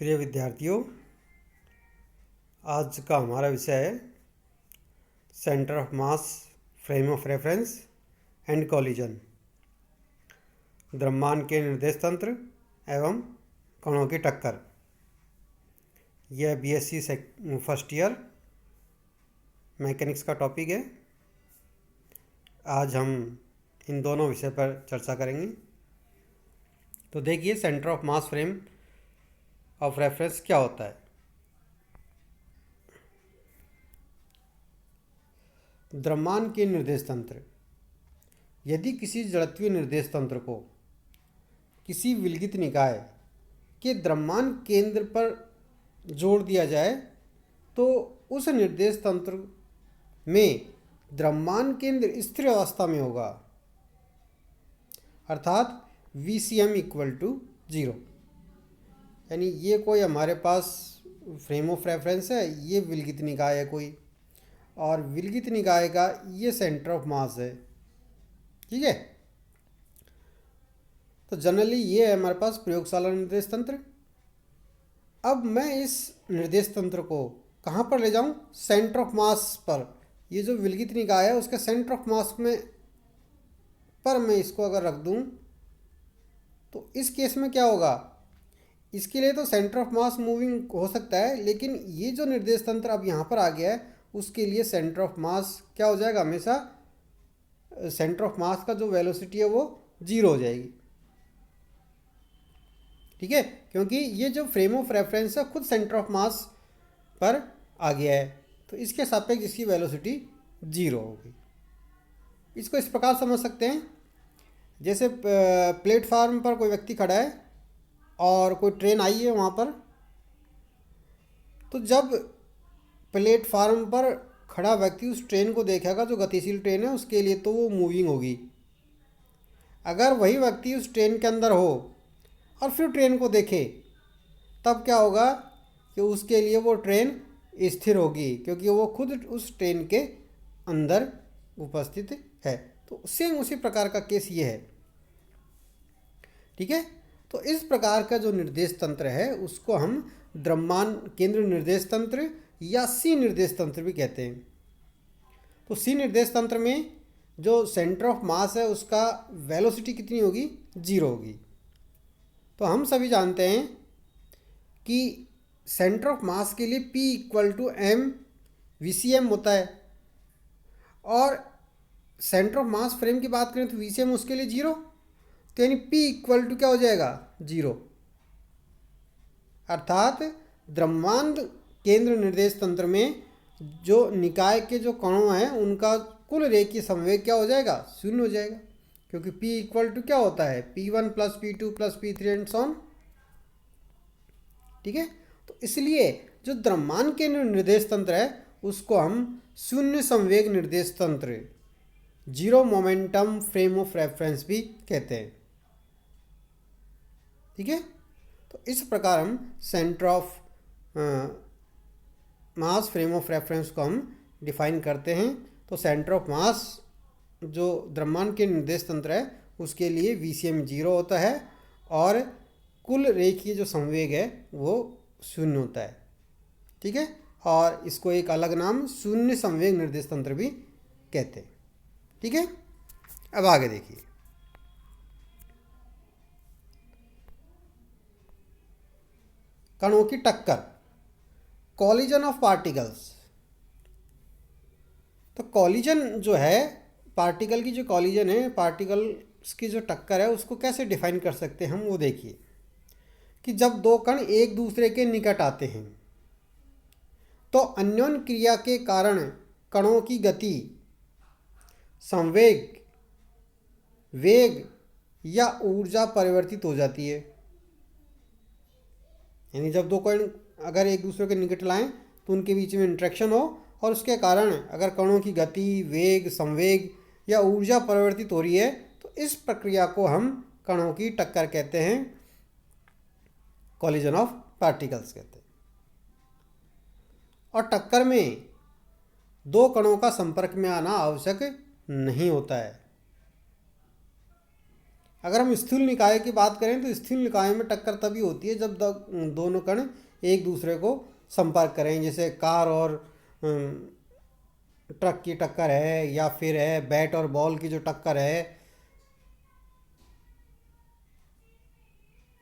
प्रिय विद्यार्थियों, आज का हमारा विषय है centre of mass, frame of reference and collision. द्रव्यमान के निर्देश तंत्र एवं कणों की टक्कर। यह बीएससी फर्स्ट ईयर मैकेनिक्स का टॉपिक है। आज हम इन दोनों विषय पर चर्चा करेंगे। तो देखिए, centre of mass, frame of reference क्या होता है। द्रव्यमान के निर्देश तंत्र। यदि किसी जड़त्वीय निर्देश तंत्र को किसी विलगित निकाय के द्रव्यमान केंद्र पर जोड़ दिया जाए तो उस निर्देश तंत्र में द्रव्यमान केंद्र स्थिर अवस्था में होगा, अर्थात VCM इक्वल टू 0। यानी ये कोई हमारे पास फ्रेम ऑफ रेफरेंस है, ये विलगित निकाय है कोई, और विलगित निकाय का ये सेंटर ऑफ मास है। ठीक है, तो जनरली ये है हमारे पास प्रयोगशाला निर्देश तंत्र। अब मैं इस निर्देश तंत्र को कहाँ पर ले जाऊँ? सेंटर ऑफ मास पर। ये जो विलगित निकाय है उसके सेंटर ऑफ मास में पर मैं इसको अगर रख दूँ तो इस केस में क्या होगा? इसके लिए तो सेंटर ऑफ मास मूविंग हो सकता है, लेकिन ये जो निर्देश तंत्र अब यहाँ पर आ गया है उसके लिए सेंटर ऑफ मास क्या हो जाएगा? हमेशा सेंटर ऑफ मास का जो वेलोसिटी है वो 0 हो जाएगी। ठीक है, क्योंकि ये जो फ्रेम ऑफ रेफरेंस है खुद सेंटर ऑफ मास पर आ गया है, तो इसके सापेक्ष इसकी वेलोसिटी 0 होगी। इसको इस प्रकार समझ सकते हैं, जैसे प्लेटफार्म पर कोई व्यक्ति खड़ा है और कोई ट्रेन आई है वहाँ पर, तो जब प्लेटफार्म पर खड़ा व्यक्ति उस ट्रेन को देखेगा जो गतिशील ट्रेन है, उसके लिए तो वो मूविंग होगी। अगर वही व्यक्ति उस ट्रेन के अंदर हो और फिर ट्रेन को देखे, तब क्या होगा कि उसके लिए वो ट्रेन स्थिर होगी, क्योंकि वो खुद उस ट्रेन के अंदर उपस्थित है। तो सेम उसी प्रकार का केस ये है। ठीक है, तो इस प्रकार का जो निर्देश तंत्र है उसको हम द्रव्यमान केंद्र निर्देश तंत्र या सी निर्देश तंत्र भी कहते हैं। तो सी निर्देश तंत्र में जो सेंटर ऑफ मास है उसका वेलोसिटी कितनी होगी? 0 होगी। तो हम सभी जानते हैं कि सेंटर ऑफ मास के लिए P equal to M VCM होता है, और सेंटर ऑफ मास फ्रेम की बात करें तो VCM उसके लिए 0। तो यानी P इक्वल टू क्या हो जाएगा? 0। अर्थात द्रव्यमान केंद्र निर्देश तंत्र में जो निकाय के जो कणों हैं उनका कुल रेखीय संवेग क्या हो जाएगा? 0 हो जाएगा, क्योंकि P इक्वल टू क्या होता है? P1 plus P2 plus P3 and so on. ठीक है, तो इसलिए जो द्रव्यमान केंद्र निर्देश तंत्र है उसको हम शून्य संवेग निर्देश तंत्र, 0 मोमेंटम फ्रेम ऑफ रेफरेंस भी कहते हैं। ठीक है, तो इस प्रकार हम centre of mass, frame of reference को हम डिफाइन करते हैं। तो सेंटर ऑफ मास जो द्रव्यमान के निर्देश तंत्र है उसके लिए VCM 0 होता है, और कुल रेखीय जो संवेग है वो 0 होता है। ठीक है, और इसको एक अलग नाम शून्य संवेग निर्देश तंत्र भी कहते हैं। ठीक है, अब आगे देखिए। कणों की टक्कर, कॉलिजन ऑफ पार्टिकल्स। तो कॉलिजन जो है, पार्टिकल की जो कॉलिजन है, पार्टिकल्स की जो टक्कर है, उसको कैसे डिफाइन कर सकते हैं हम? वो देखिए कि जब दो कण एक दूसरे के निकट आते हैं तो अन्योन्य क्रिया के कारण कणों की गति, संवेग, वेग या ऊर्जा परिवर्तित हो जाती है। यानी जब दो कण अगर एक दूसरे के निकट लाएं तो उनके बीच में इंटरेक्शन हो, और उसके कारण अगर कणों की गति, वेग, संवेग या ऊर्जा परिवर्तित हो रही है तो इस प्रक्रिया को हम कणों की टक्कर कहते हैं, कॉलिजन ऑफ पार्टिकल्स कहते हैं। और टक्कर में दो कणों का संपर्क में आना आवश्यक नहीं होता है। अगर हम स्थूल निकाय की बात करें तो स्थूल निकाय में टक्कर तभी होती है जब दोनों कण एक दूसरे को संपर्क करें, जैसे कार और ट्रक की टक्कर है, या फिर है बैट और बॉल की जो टक्कर है।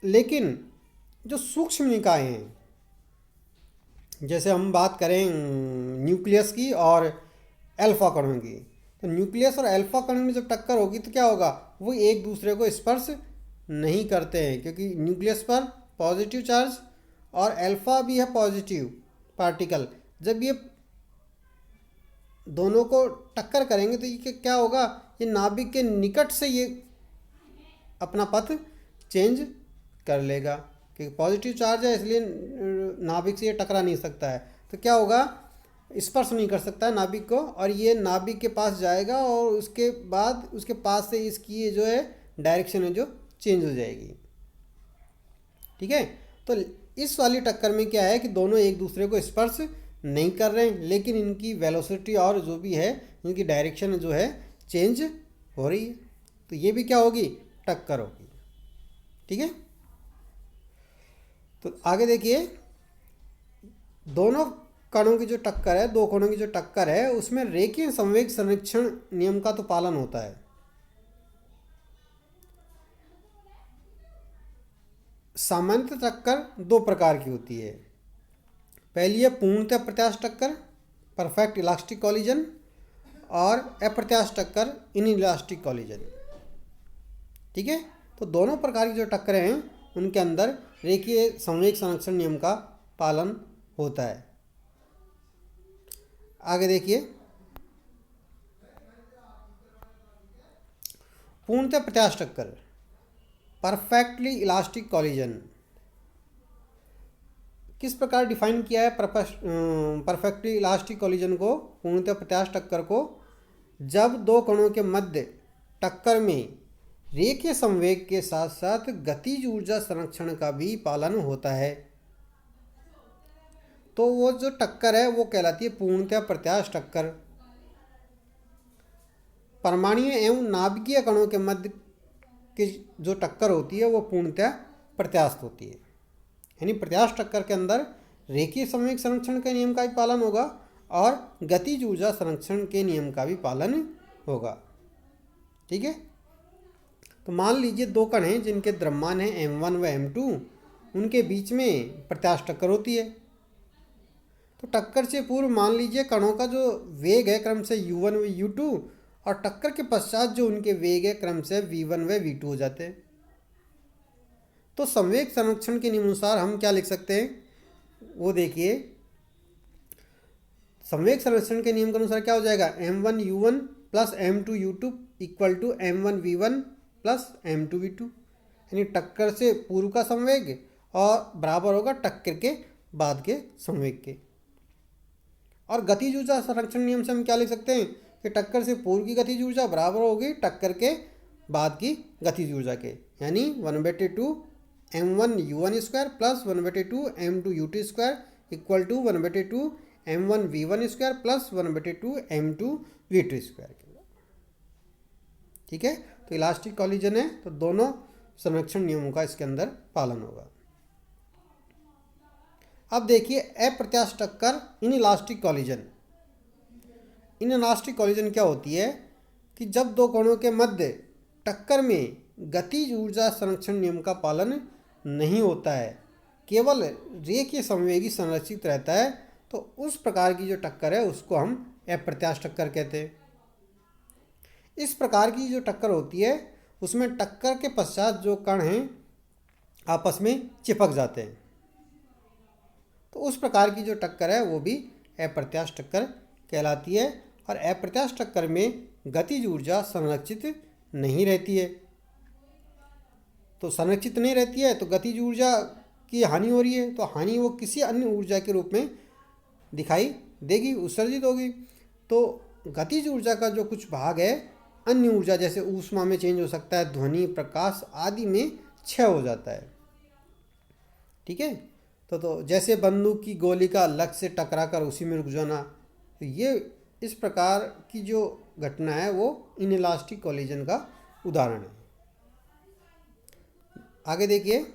लेकिन जो सूक्ष्म निकाय हैं, जैसे हम बात करें न्यूक्लियस की और अल्फा कणों की, तो न्यूक्लियस और अल्फा कण में जब टक्कर होगी तो क्या होगा, वो एक दूसरे को स्पर्श नहीं करते हैं, क्योंकि न्यूक्लियस पर पॉजिटिव चार्ज और अल्फा भी है पॉजिटिव पार्टिकल। जब ये दोनों को टक्कर करेंगे तो ये क्या होगा, ये नाभिक के निकट से ये अपना पथ चेंज कर लेगा, क्योंकि पॉजिटिव चार्ज है इसलिए नाभिक से ये टकरा नहीं सकता है। तो क्या होगा, स्पर्श नहीं कर सकता है नाभिक को, और ये नाभिक के पास जाएगा और उसके बाद उसके पास से इसकी ये जो है डायरेक्शन है जो चेंज हो जाएगी। ठीक है, तो इस वाली टक्कर में क्या है कि दोनों एक दूसरे को स्पर्श नहीं कर रहे हैं, लेकिन इनकी वेलोसिटी और जो भी है इनकी डायरेक्शन जो है चेंज हो रही है, तो ये भी क्या होगी, टक्कर होगी। ठीक है, तो आगे देखिए, दोनों कणों की जो टक्कर है, दो कणों की जो टक्कर है, उसमें रेखीय संवेग संरक्षण नियम का तो पालन होता है। सामान्यतः टक्कर दो प्रकार की होती है। पहली है पूर्णतः प्रत्यास्थ टक्कर, परफेक्ट इलास्टिक कॉलिजन, और अप्रत्यास्थ टक्कर, इनइलास्टिक कॉलिजन। ठीक है, तो दोनों प्रकार की जो टक्करें हैं उनके अंदर रेखीय संवेग संरक्षण नियम का पालन होता है। आगे देखिए, पूर्णतः प्रत्यास्थ टक्कर, परफेक्टली इलास्टिक कॉलिजन, किस प्रकार डिफाइन किया है परफेक्टली इलास्टिक कॉलिजन को, पूर्णतः प्रत्यास्थ टक्कर को, जब दो कणों के मध्य टक्कर में रेखीय संवेग के साथ साथ गतिज ऊर्जा संरक्षण का भी पालन होता है, तो वो जो टक्कर है वो कहलाती है पूर्णतः प्रत्यास्थ टक्कर। परमाणुीय एवं नाभिकीय कणों के मध्य की जो टक्कर होती है वो पूर्णतः प्रत्यास्थ होती है, यानी प्रत्यास्थ टक्कर के अंदर रेखीय संवेग संरक्षण के नियम का भी पालन होगा और गतिज ऊर्जा संरक्षण के नियम का भी पालन होगा। ठीक है, तो मान लीजिए दो कण हैं जिनके द्रव्यमान है m1 व m2, उनके बीच में प्रत्यास्थ टक्कर होती है। तो टक्कर से पूर्व मान लीजिए कणों का जो वेग है क्रम से u1 व u2, और टक्कर के पश्चात जो उनके वेग है क्रम से v1 व v2 हो जाते हैं। तो संवेग संरक्षण के नियमानुसार हम क्या लिख सकते हैं, वो देखिए, संवेग संरक्षण के नियम के अनुसार क्या हो जाएगा, m1 u1 plus m2 u2 equal to m1 v1 plus m2 v2, यानी टक्कर से पूर्व का संवेग और बराबर होगा टक्कर के बाद के संवेग के। और गतिज ऊर्जा संरक्षण नियम से हम क्या लिख सकते हैं कि टक्कर से पूर्व की गतिज ऊर्जा बराबर होगी टक्कर के बाद की गतिज ऊर्जा के, यानी 1/2 m1 u1 square plus 1/2 m2 u2 square equal to 1/2 m1 v1 square plus 1/2 m2 v2 square. ठीक है, तो इलास्टिक कॉलिजन है तो दोनों संरक्षण नियमों का इसके अंदर पालन होगा। अब देखिए अप्रत्यास्थ टक्कर, इनइलास्टिक कॉलिजन। इनइलास्टिक कॉलिजन क्या होती है कि जब दो कणों के मध्य टक्कर में गतिज ऊर्जा संरक्षण नियम का पालन नहीं होता है, केवल रेखीय संवेगी संरक्षित रहता है, तो उस प्रकार की जो टक्कर है उसको हम अप्रत्यास्थ टक्कर कहते हैं। इस प्रकार की जो टक्कर होती है उसमें टक्कर के पश्चात जो कण हैं आपस में चिपक जाते हैं, तो उस प्रकार की जो टक्कर है वो भी अप्रत्यास्थ टक्कर कहलाती है। और अप्रत्यास्थ टक्कर में गतिज ऊर्जा संरक्षित नहीं रहती है, तो संरक्षित नहीं रहती है तो गतिज ऊर्जा की हानि हो रही है, तो हानि वो किसी अन्य ऊर्जा के रूप में दिखाई देगी, उत्सर्जित होगी। तो गतिज ऊर्जा का जो कुछ भाग है अन्य ऊर्जा जैसे ऊष्मा में चेंज हो सकता है, ध्वनि, प्रकाश आदि में क्षय हो जाता है। ठीक है, तो जैसे बंदूक की गोली का लक्ष्य से टकराकर उसी में रुक जाना, तो ये इस प्रकार की जो घटना है वो इनइलास्टिक कॉलिजन का उदाहरण है। आगे देखिए,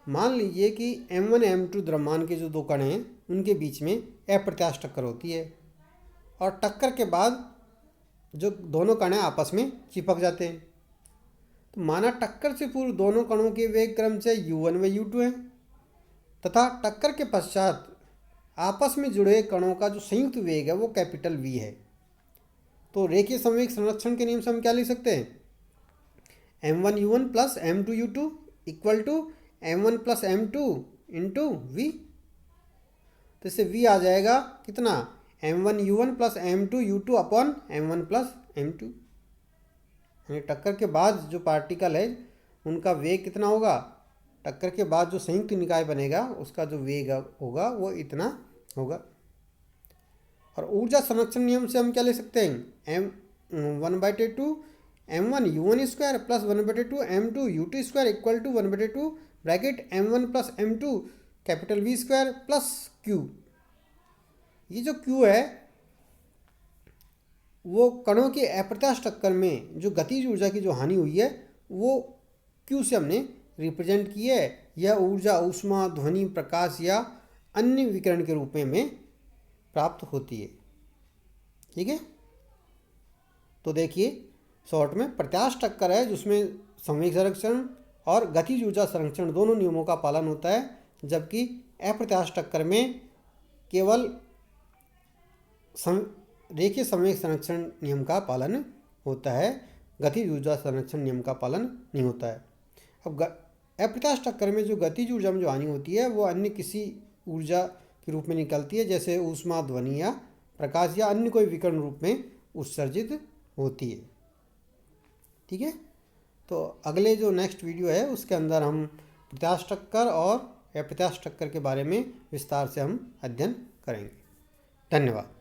मान लीजिए कि M1 M2 द्रव्यमान के जो दो कण हैं उनके बीच में अप्रत्यास्थ टक्कर होती है और टक्कर के बाद जो दोनों कण हैं आपस में चिपक जाते हैं। तो माना टक्कर से पूर्व दोनों कणों के वेग क्रमशः u1 व u2 हैं तथा टक्कर के पश्चात आपस में जुड़े कणों का जो संयुक्त वेग है वो कैपिटल V है। तो रेखीय संवेग संरक्षण के नियम से हम क्या लिख सकते हैं, M1 U1 plus M2 U2 equal to M1 plus M2 into V। तो इससे V आ जाएगा कितना, M1 U1 plus M2 U2 upon M1 plus M2। यानी टक्कर के बाद जो पार्टिकल है उनका वेग कितना होगा, टक्कर के बाद जो संयुक्त निकाय बनेगा उसका जो वेग होगा वो इतना होगा। और ऊर्जा संरक्षण नियम से हम क्या ले सकते हैं, M1/2 M1 U1 square plus 1/2 M2 U2 square equal to 1/2 bracket M1 plus M2 capital V square plus Q। ये जो Q है वो कणों के अप्रत्यास्थ टक्कर में जो गतिज ऊर्जा की जो हानि हुई है वो Q से हमने रिप्रेजेंट की है। यह ऊर्जा ऊष्मा, ध्वनि, प्रकाश या अन्य विकिरण के रूप में प्राप्त होती है। ठीक है, तो देखिए शॉर्ट में प्रत्यास्थ टक्कर है जिसमें संवेग संरक्षण और गतिज ऊर्जा संरक्षण दोनों नियमों का पालन होता है, जबकि अप्रत्यास्थ टक्कर में केवल रेखीय संवेग संरक्षण नियम का पालन होता है, गतिज ऊर्जा संरक्षण नियम का पालन नहीं होता है। अब अप्रत्यास्थ टक्कर में जो गतिज ऊर्जा में जो हानि होती है वो अन्य किसी ऊर्जा के रूप में निकलती है, जैसे ऊष्मा, ध्वनि या प्रकाश या अन्य कोई विकिरण रूप में उत्सर्जित होती है। ठीक है, तो अगले जो नेक्स्ट वीडियो है उसके अंदर हम प्रत्यास्थ टक्कर और अप्रत्यास्थ टक्कर के बारे में विस्तार से हम अध्ययन करेंगे। धन्यवाद।